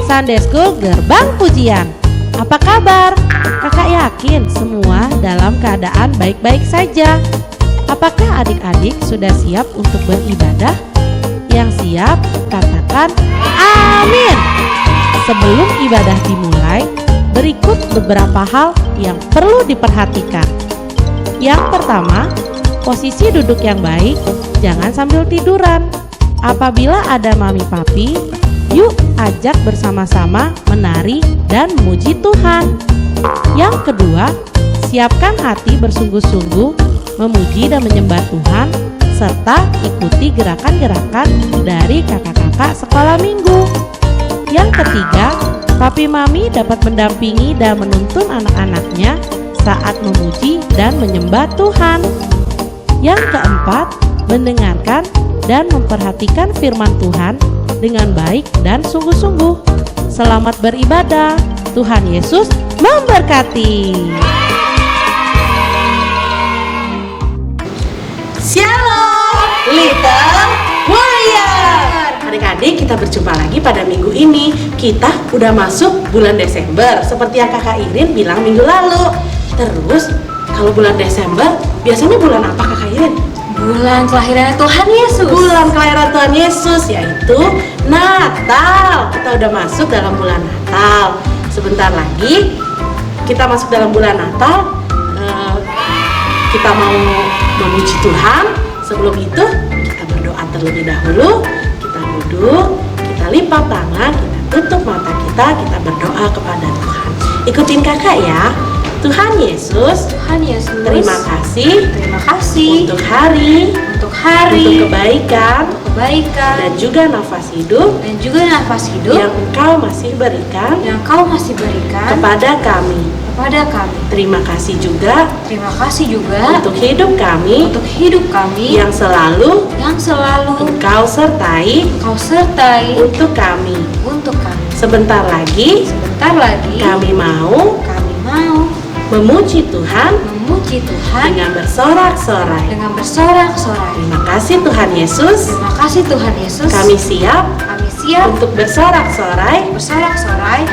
Sunday School Gerbang Pujian. Apa kabar? Kakak yakin semua dalam keadaan baik-baik saja. Apakah adik-adik sudah siap untuk beribadah? Yang siap, katakan amin. Sebelum ibadah dimulai, berikut beberapa hal yang perlu diperhatikan. Yang pertama, posisi duduk yang baik, jangan sambil tiduran. Apabila ada mami papi, yuk ajak bersama-sama menari dan memuji Tuhan. Yang kedua, siapkan hati bersungguh-sungguh memuji dan menyembah Tuhan, serta ikuti gerakan-gerakan dari kakak-kakak sekolah minggu. Yang ketiga, papi mami dapat mendampingi dan menuntun anak-anaknya saat memuji dan menyembah Tuhan. Yang keempat, mendengarkan dan memperhatikan firman Tuhan dengan baik dan sungguh-sungguh. Selamat beribadah. Tuhan Yesus memberkati. Shalom, Little Warrior. Adik-adik, kita berjumpa lagi pada minggu ini. Kita udah masuk bulan Desember, seperti yang Kakak Irin bilang minggu lalu. Terus, kalau bulan Desember, biasanya bulan apa Kakak Irin? Bulan kelahiran Tuhan Yesus. Bulan kelahiran Tuhan Yesus, yaitu Natal. Kita udah masuk dalam bulan Natal. Sebentar lagi kita masuk dalam bulan Natal. Kita mau memuji Tuhan. Sebelum itu kita berdoa terlebih dahulu. Kita duduk, kita lipat tangan, kita tutup mata kita berdoa kepada Tuhan. Ikutin kakak ya. Tuhan Yesus, terima kasih untuk hari, untuk kebaikan, dan juga nafas hidup yang Engkau masih berikan kepada kami. Terima kasih juga untuk hidup kami yang selalu Engkau sertai untuk kami. Sebentar lagi kami mau memuji Tuhan dengan bersorak-sorai. Terima kasih Tuhan Yesus. Kami siap untuk bersorak-sorai.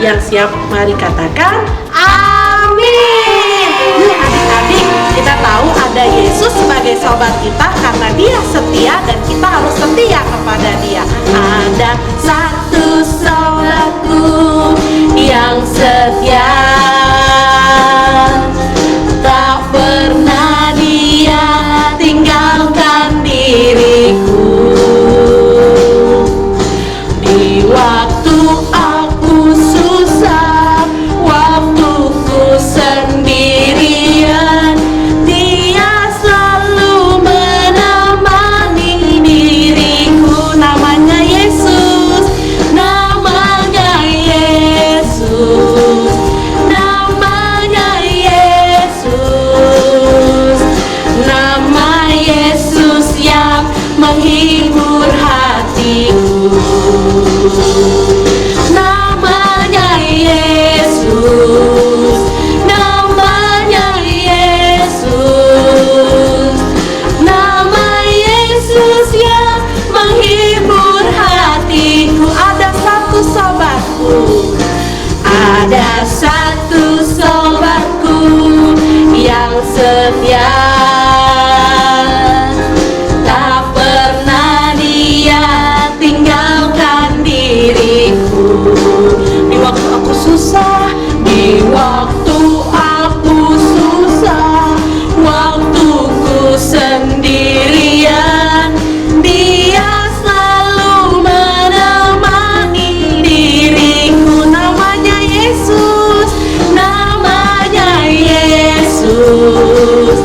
Yang siap, mari katakan amin. Yuk adik-adik, kita tahu ada Yesus sebagai sobat kita karena Dia setia dan kita harus setia kepada Dia. Ada satu sobatku yang setia, tak pernah Dia tinggalkan diriku. Di waktu aku susah, waktuku sendirian, Dia selalu menemani diriku. Namanya Yesus, namanya Yesus, namanya Yesus, nama Yesus yang menghibur hatiku. Namanya Yesus, namanya Yesus, nama Yesus yang menghibur hatiku. Ada satu sobatku yang setia, tak pernah Dia tinggalkan diriku. Di waktu aku susah, waktuku sendirian, Dia selalu menemani diriku. Namanya Yesus, namanya Yesus,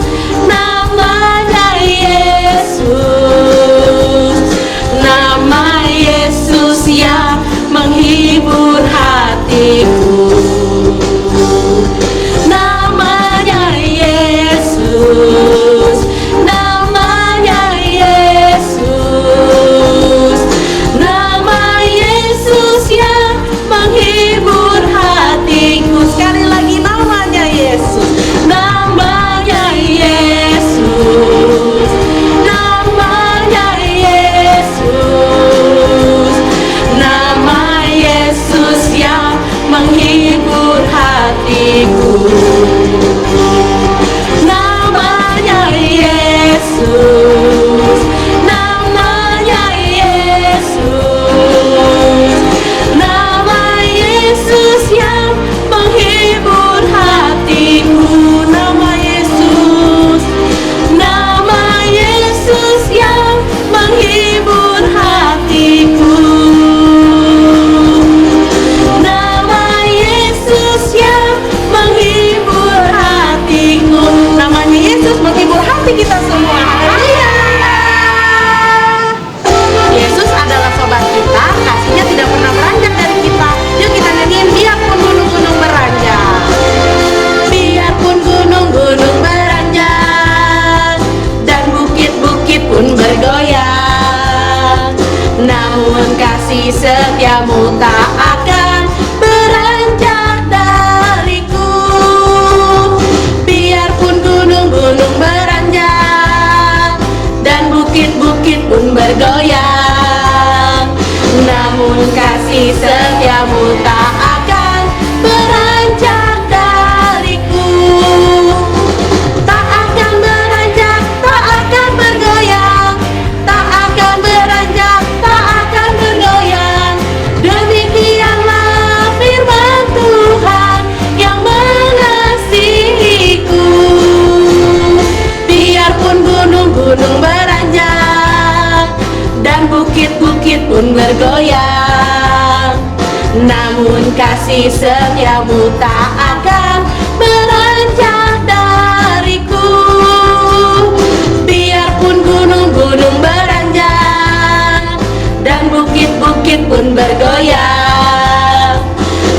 namun kasih setiamu tak akan beranjak dariku. Biarpun gunung-gunung beranjak dan bukit-bukit pun bergoyang, namun kasih setiamu tak akan beranjak dariku. Tak akan beranjak, tak akan bergoyang, tak akan beranjak, tak akan bergoyang. Demikianlah firman Tuhan yang mengasihiku. Biarpun gunung-gunung beranjak dan bukit-bukit pun bergoyang, namun kasih setiamu tak akan beranjak dariku. Biarpun gunung-gunung beranjak dan bukit-bukit pun bergoyang,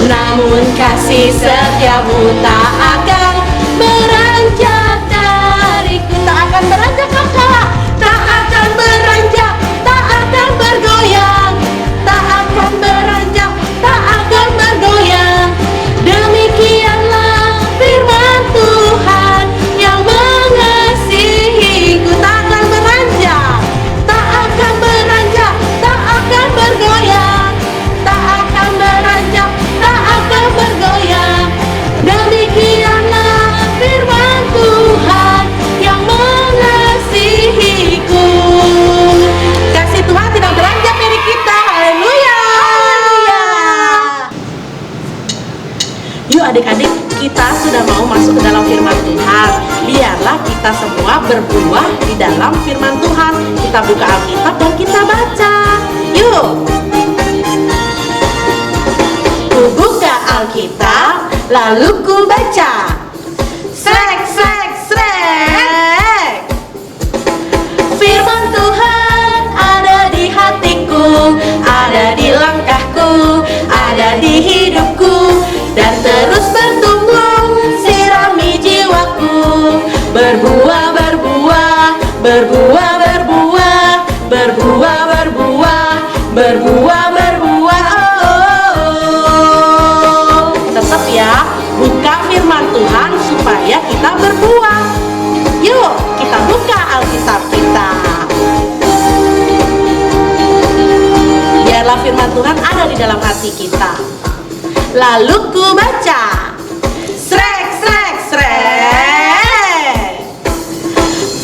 namun kasih setiamu tak akan beranjak dariku. Tak akan beranjak, kakak. Tak akan beranjak, tak akan bergoyang, tak akan beranjak, tak akan bergoyang. Demikianlah firman Tuhan yang mengasihiku. Tak akan beranjak, tak akan beranjak, tak akan bergoyang, tak akan beranjak, tak akan bergoyang. Demikianlah firman Tuhan yang mengasihiku. Kasih Tuhan tidak beranjak dari kita. Haleluya. Yuk adik-adik, kita sudah mau masuk ke dalam firman Tuhan. Biarlah kita semua berbuah di dalam firman Tuhan. Kita buka Alkitab dan kita baca. Yuk. Ku buka Alkitab, lalu ku baca. Srek, srek, srek. Firman Tuhan ada di hatiku, ada di langkahku, ada di hidupku, dan terus bertumbuh, sirami jiwaku. Berbuah, berbuah, berbuah, berbuah, berbuah, berbuah, berbuah, berbuah. Tetap ya, buka firman Tuhan supaya kita berbuah. Yuk, kita buka Alkitab kita. Biarlah firman Tuhan ada di dalam hati kita. Lalu ku baca. Srek, srek, srek.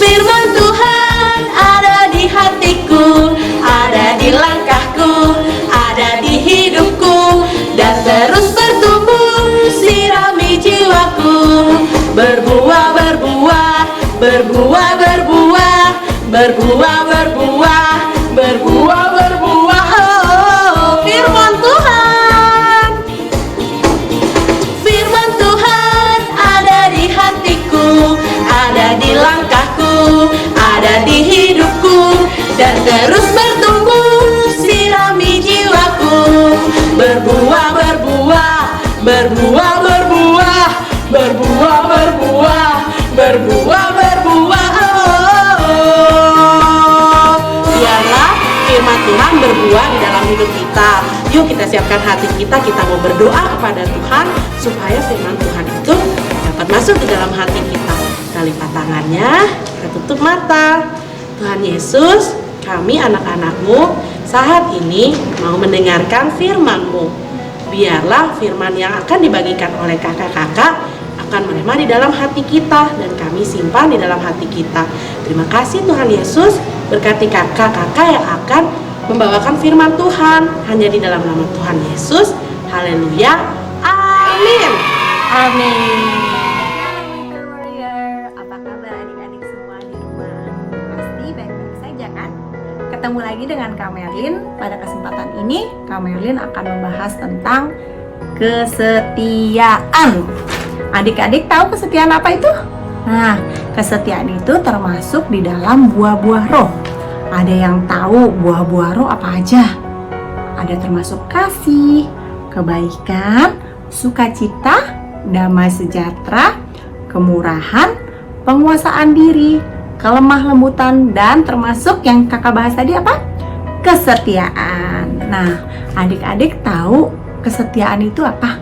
Firman Tuhan ada di hatiku, ada di langkahku, ada di hidupku, dan terus bertumbuh, sirami jiwaku. Berbuah, berbuah, berbuah, berbuah, berbuah, berbuah, berbuah, berbuah. Firman Tuhan, firman Tuhan ada di hatiku, ada di langkahku, ada di hidupku, dan terus bertumbuh, sirami jiwaku. Berbuah, berbuah, berbuah, berbuah, berbuah, berbuah, berbuah, berbuah. Biarlah firman Tuhan berbuah di dalam hidup kita. Yuk kita siapkan hati kita mau berdoa kepada Tuhan supaya firman Tuhan itu dapat masuk di dalam hati kita. Kita lipat tangannya, kita tutup mata. Tuhan Yesus, kami anak-anak-Mu saat ini mau mendengarkan firman-Mu. Biarlah firman yang akan dibagikan oleh kakak-kakak akan menimpa di dalam hati kita dan kami simpan di dalam hati kita. Terima kasih Tuhan Yesus, berkati kakak-kakak yang akan membawakan firman Tuhan hanya di dalam nama Tuhan Yesus. Haleluya. Amin. Amin. Little Warrior, apa kabar adik-adik semua di rumah? Pasti baik-baik saja kan? Ketemu lagi dengan Kak Merlin. Pada kesempatan ini, Kak Merlin akan membahas tentang kesetiaan. Adik-adik tahu kesetiaan apa itu? Nah, kesetiaan itu termasuk di dalam buah-buah roh. Ada yang tahu buah-buah roh apa aja? Ada termasuk kasih, kebaikan, sukacita, damai sejahtera, kemurahan, penguasaan diri, kelemah lembutan, dan termasuk yang kakak bahas tadi apa? kesetiaan. Nah, adik-adik tahu kesetiaan itu apa?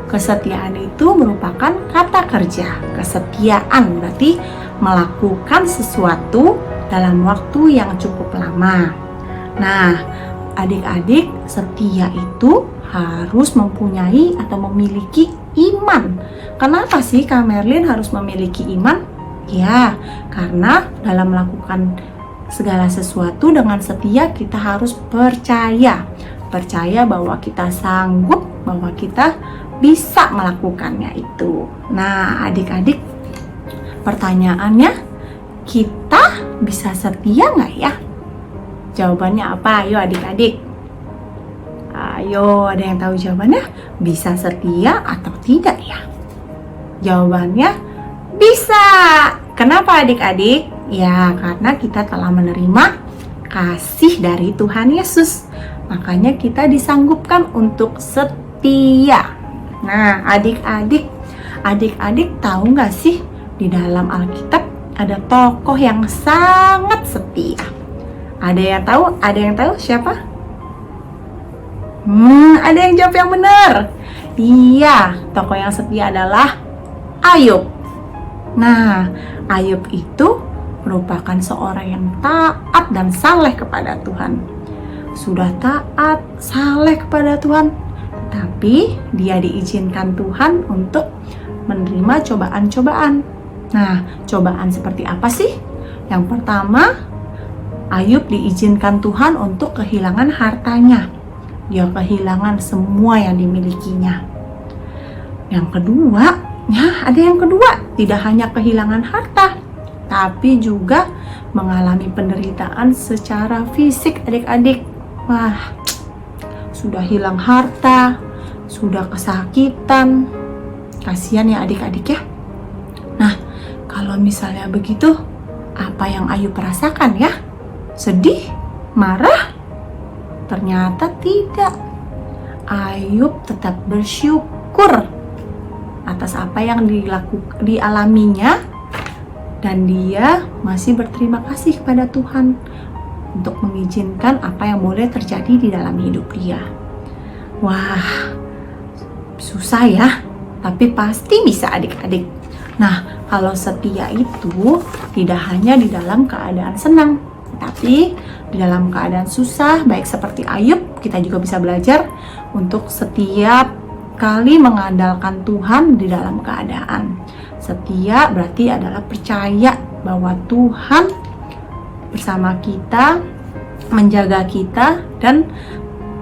Kesetiaan itu merupakan kata kerja. Kesetiaan berarti melakukan sesuatu dalam waktu yang cukup lama. Nah, adik-adik, setia itu harus mempunyai atau memiliki iman. Kenapa sih Kak Merlin harus memiliki iman? Ya, karena dalam melakukan segala sesuatu dengan setia kita harus percaya. Percaya bahwa kita sanggup, bahwa kita bisa melakukannya itu. Nah, adik-adik, pertanyaannya, kita bisa setia nggak ya? Jawabannya apa? Ayo adik-adik. Ayo, ada yang tahu jawabannya? Bisa setia atau tidak ya? Jawabannya bisa. Kenapa adik-adik? Ya, karena kita telah menerima kasih dari Tuhan Yesus. Makanya kita disanggupkan untuk setia. Nah, adik-adik tahu nggak sih di dalam Alkitab ada tokoh yang sangat setia? Ada yang tahu? Ada yang tahu siapa? Ada yang jawab yang benar. Iya, tokoh yang setia adalah Ayub. Nah, Ayub itu merupakan seorang yang taat dan saleh kepada Tuhan. Sudah taat, saleh kepada Tuhan, tapi dia diizinkan Tuhan untuk menerima cobaan-cobaan. Nah, cobaan seperti apa sih? Yang pertama, Ayub diizinkan Tuhan untuk kehilangan hartanya. Dia kehilangan semua yang dimilikinya. Yang kedua, ada yang kedua, tidak hanya kehilangan harta, tapi juga mengalami penderitaan secara fisik adik-adik. Wah, sudah hilang harta, sudah kesakitan. Kasihan ya adik-adik ya. Nah, kalau misalnya begitu, apa yang Ayub rasakan ya? Sedih? Marah? Ternyata tidak. Ayub tetap bersyukur atas apa yang dialaminya, dan dia masih berterima kasih kepada Tuhan untuk mengizinkan apa yang boleh terjadi di dalam hidup dia. Wah, susah ya, tapi pasti bisa adik-adik. Nah, kalau setia itu tidak hanya di dalam keadaan senang, tapi di dalam keadaan susah, baik seperti Ayub, kita juga bisa belajar untuk setiap kali mengandalkan Tuhan di dalam keadaan. Setia berarti adalah percaya bahwa Tuhan bersama kita, menjaga kita, dan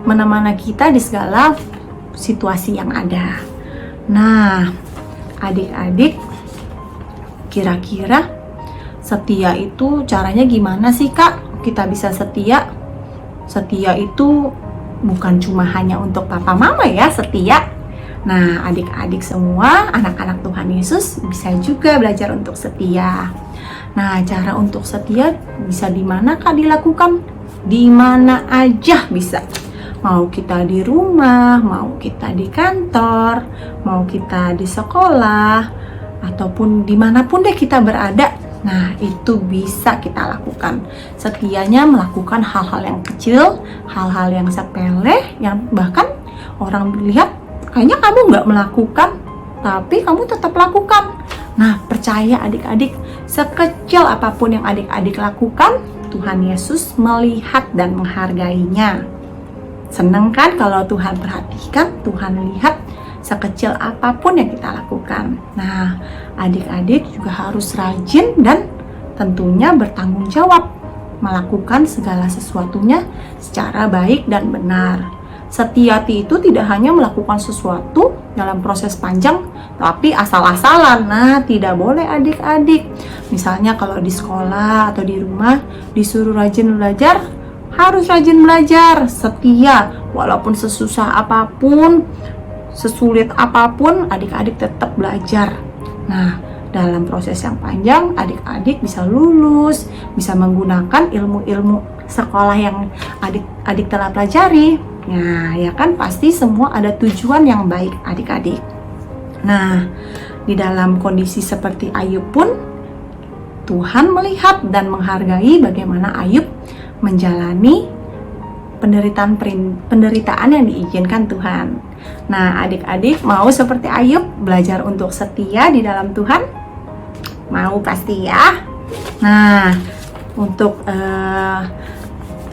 menemani kita di segala situasi yang ada. Nah, adik-adik, kira-kira setia itu caranya gimana sih Kak? Kita bisa setia. Setia itu bukan cuma hanya untuk papa mama ya setia. Nah, adik-adik semua, anak-anak Tuhan Yesus bisa juga belajar untuk setia. Nah, cara untuk setia bisa di mana Kak dilakukan? Di mana aja bisa. Mau kita di rumah, mau kita di kantor, mau kita di sekolah, ataupun dimanapun deh kita berada. Nah, itu bisa kita lakukan. Setianya melakukan hal-hal yang kecil, hal-hal yang sepele, yang bahkan orang lihat kayaknya kamu nggak melakukan, tapi kamu tetap lakukan. Nah, percaya adik-adik, sekecil apapun yang adik-adik lakukan, Tuhan Yesus melihat dan menghargainya. Senang kan kalau Tuhan perhatikan, Tuhan lihat sekecil apapun yang kita lakukan. Nah, adik-adik juga harus rajin dan tentunya bertanggung jawab melakukan segala sesuatunya secara baik dan benar. Setiati itu tidak hanya melakukan sesuatu dalam proses panjang, tapi asal-asalan. Nah, tidak boleh adik-adik. Misalnya kalau di sekolah atau di rumah disuruh rajin belajar, harus rajin belajar, setia. Walaupun sesusah apapun, sesulit apapun, adik-adik tetap belajar. Nah, dalam proses yang panjang, adik-adik bisa lulus, bisa menggunakan ilmu-ilmu sekolah yang adik-adik telah pelajari. Nah, ya kan pasti semua ada tujuan yang baik adik-adik. Nah, di dalam kondisi seperti Ayub pun, Tuhan melihat dan menghargai bagaimana Ayub menjalani penderitaan yang diizinkan Tuhan. Nah, adik-adik mau seperti Ayub belajar untuk setia di dalam Tuhan? Mau pasti ya. Nah, untuk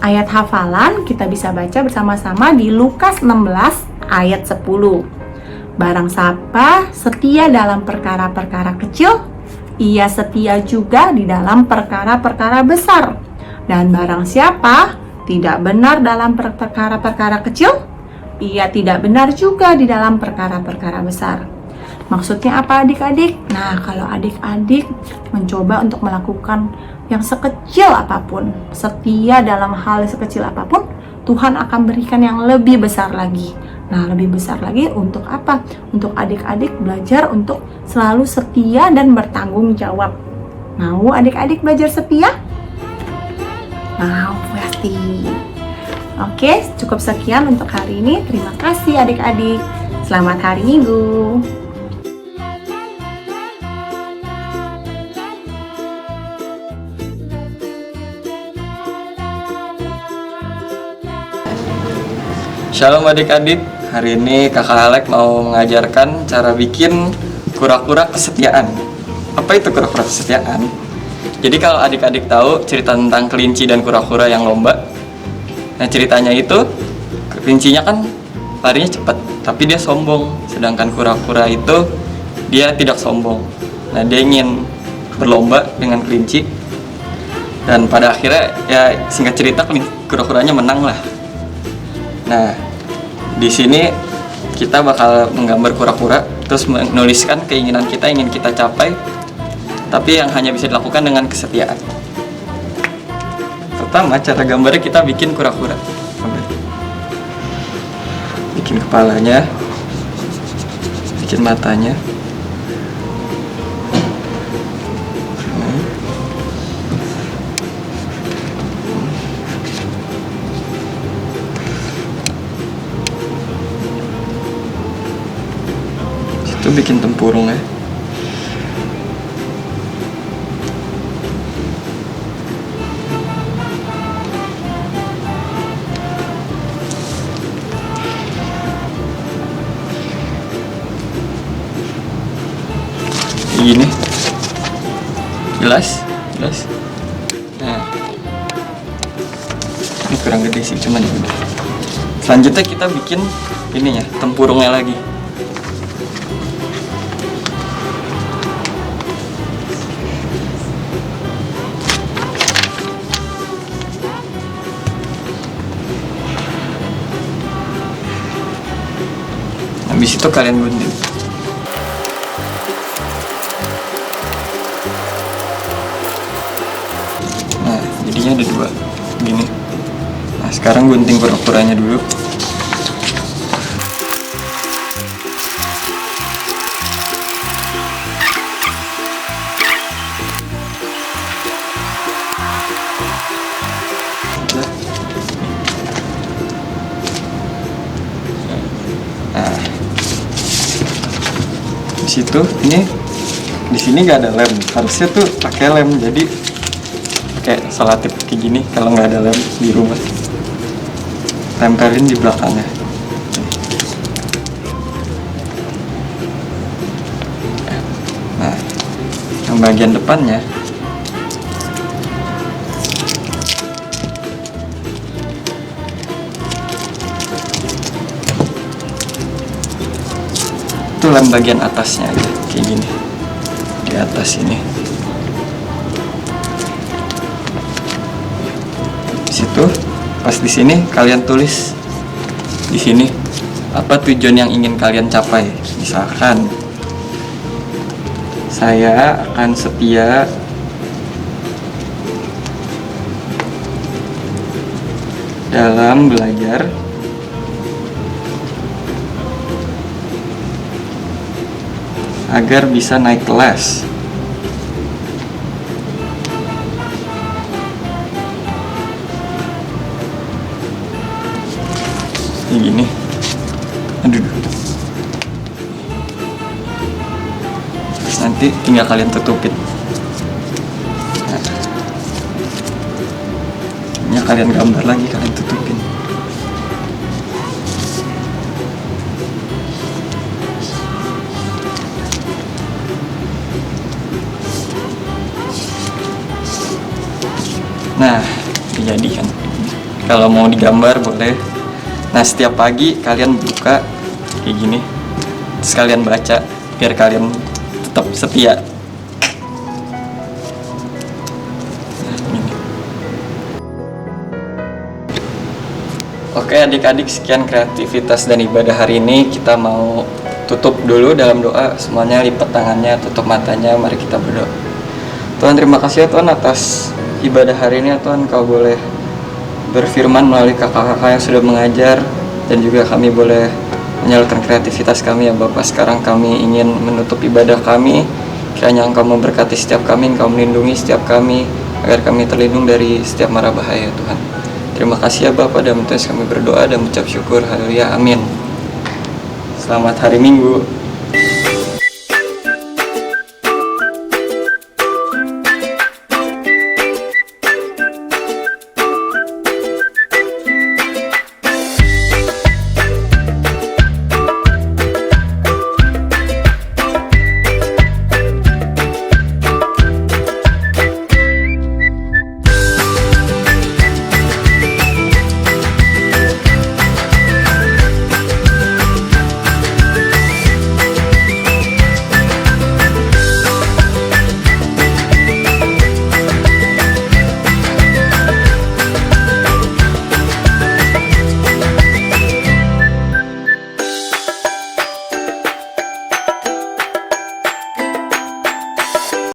ayat hafalan kita bisa baca bersama-sama di Lukas 16 ayat 10. Barang siapa setia dalam perkara-perkara kecil, ia setia juga di dalam perkara-perkara besar. Dan barang siapa tidak benar dalam perkara-perkara kecil, ia tidak benar juga di dalam perkara-perkara besar. Maksudnya apa adik-adik? Nah, kalau adik-adik mencoba untuk melakukan yang sekecil apapun, setia dalam hal sekecil apapun, Tuhan akan berikan yang lebih besar lagi. Nah, lebih besar lagi untuk apa? Untuk adik-adik belajar untuk selalu setia dan bertanggung jawab. Mau adik-adik belajar setia? Mau pasti. Oke, cukup sekian untuk hari ini. Terima kasih adik-adik. Selamat hari Minggu. Shalom adik-adik, hari ini kakak Alek mau mengajarkan cara bikin kura-kura kesetiaan. Apa itu kura-kura kesetiaan? Jadi kalau adik-adik tahu cerita tentang kelinci dan kura-kura yang lomba, nah ceritanya itu kelincinya kan larinya cepat, tapi dia sombong. Sedangkan kura-kura itu dia tidak sombong. Nah, dia ingin berlomba dengan kelinci, dan pada akhirnya ya singkat cerita kura-kuranya menang lah. Nah, di sini kita bakal menggambar kura-kura, terus menuliskan keinginan kita ingin kita capai, tapi yang hanya bisa dilakukan dengan kesetiaan. Pertama, cara gambarnya kita bikin kura-kura. Bikin kepalanya, bikin matanya. Itu bikin tempurung ya. Gini, jelas. Nah, ini kurang gede sih, cuman ini. Selanjutnya kita bikin ininya, tempurungnya lagi. Habis itu kalian gunting. Nah, jadinya ada dua gini. Nah, sekarang gunting kura-kuranya dulu. Situ ini di sini nggak ada lem, harusnya tuh pakai lem, jadi kayak selotip kayak gini. Kalau nggak ada lem di rumah, tempelin di belakangnya. Nah, yang bagian depannya itu lem bagian atasnya aja kayak gini, di atas ini. Di situ, pas di sini kalian tulis di sini apa tujuan yang ingin kalian capai. Misalkan saya akan setia dalam belajar agar bisa naik kelas. Kayak gini. Aduh. Terus nanti tinggal kalian tutupin. Nah, kalian gambar lagi, kalian tutupin. Nah, dijadikan. Kalau mau digambar boleh. Nah, setiap pagi kalian buka kayak gini, terus kalian baca biar kalian tetap setia. Nah, gini. Oke adik-adik, sekian kreativitas dan ibadah hari ini. Kita mau tutup dulu dalam doa. Semuanya lipat tangannya, tutup matanya, mari kita berdoa. Tuhan, terima kasih ya Tuhan atas ibadah hari ini ya Tuhan. Kau boleh berfirman melalui kakak-kakak yang sudah mengajar, dan juga kami boleh menyalurkan kreativitas kami ya Bapak. Sekarang kami ingin menutup ibadah kami. Kiranya Engkau memberkati setiap kami, Engkau melindungi setiap kami, agar kami terlindung dari setiap mara bahaya Tuhan. Terima kasih ya Bapak, dan kami berdoa dan mengucap syukur. Haleluya, amin. Selamat hari Minggu.